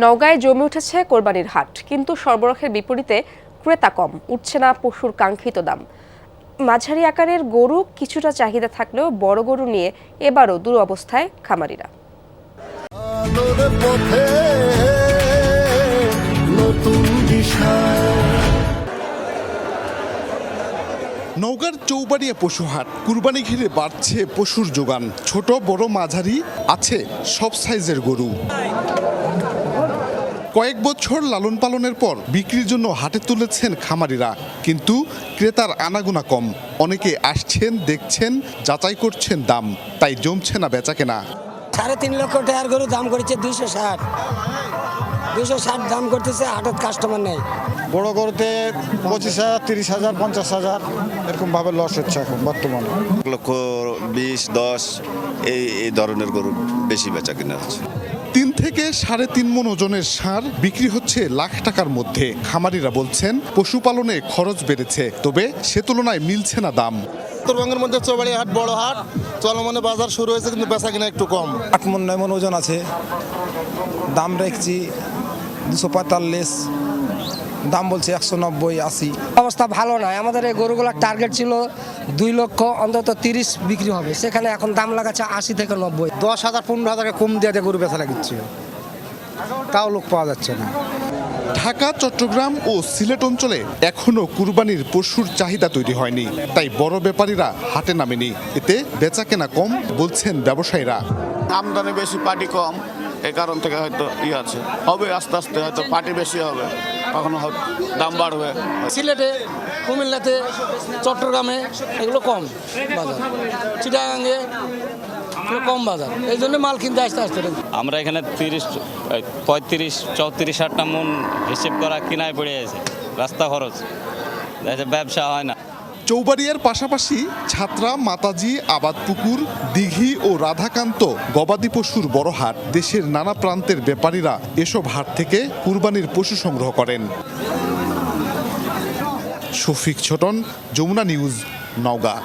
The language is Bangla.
নওগাঁয় জমে উঠেছে কোরবানির হাট, কিন্তু সরবরাহের বিপরীতে ক্রেতা কম, উঠছে না পশুর কাঙ্ক্ষিত দাম। মাঝারি আকারের গরু কিছুটা চাহিদা থাকলেও বড় গরু নিয়ে এবারও দুরবস্থায় খামারিরা। নওগাঁর চৌবাড়িয়া পশু হাট। কুরবানি ঘিরে বাড়ছে পশুর যোগান। ছোট বড় মাঝারি আছে সব সাইজের গরু। কয়েক বছর লালন পালনের পর বিক্রির জন্য হাটে তুলেছেন খামারিরা, কিন্তু ক্রেতার আনাগোনা কম। অনেকে আসছেন, দেখছেন, যাচাই করছেন দাম, তাই জমছে না বেচাকেনা। 3.5 লক্ষ টাকার গরু দাম করেছে 260 দাম করতেছে, হাটত কাস্টমার নেই। বড় গরুতে 25,000, 30,000, 50,000 এরকম ভাবে লস হচ্ছে এখন বর্তমানে। 1,20,10 এই ধরনের গরু বেশি বেচা কিনা হচ্ছে। 3 থেকে 3.5 মণ ওজনের ষাঁড় বিক্রি হচ্ছে লাখ টাকার মধ্যে। খামারিরা বলছেন পশুপালনে খরচ বেড়েছে, তবে সে তুলনায় মিলছে না দাম। উত্তরবঙ্গের মধ্যে চৌবাড়িয়া হাট বড় হাট, চলমানে বাজার শুরু হয়েছে, কিন্তু বেচা কিনা একটু কম। 8 মণ 9 মণ ওজন আছে, দাম রেখেছি 245, দাম বলছে 190, 80। অবস্থা ভালো নয়। আমাদের এই গরুগুলোর টার্গেট ছিল 2 লক্ষ অন্তত 30 বিক্রি হবে, সেখানে এখন দাম লাগাচ্ছে 80 থেকে 90। 10,000 15,000 কম দিয়ে গরু বেচা লাগিচ্ছে, তাও লোক পাওয়া যাচ্ছে না। ঢাকা, চট্টগ্রাম ও সিলেট অঞ্চলে এখনো কুরবানির পশুর চাহিদা তৈরি হয়নি, তাই বড় ব্যাপারীরা হাটে নামেনি। এতে বেচাকেনা কম বলছেন ব্যবসায়ীরা। আমদানি বেশি, পাটি কম, এই কারণ থেকে হয়তো আছে, হবে আস্তে আস্তে, হয়তো পাটি বেশি হবে, কখনো দাম বাড়বে। সিলেটে, কুমিল্লাতে, চট্টগ্রামে এগুলো কম বাজার, চিটাগাঙ্গে কম বাজার, এই জন্য মাল কিনতে আসতে আসতে। আমরা এখানে 35-34 মণ হিসেব করা কিনায় পড়ে আছে, রাস্তা খরচ, ব্যবসা হয় না। চৌবাড়িয়ার পাশাপাশি ছাত্রা, মাতাজি, আবাদপুকুর, দিঘি ও রাধাকান্ত গবাদি পশুর বড় হাট। দেশের নানা প্রান্তের ব্যাপারীরা এসব হাট থেকে কুরবানির পশু সংগ্রহ করেন। শফিক ছোটন, যমুনা নিউজ, নওগাঁ।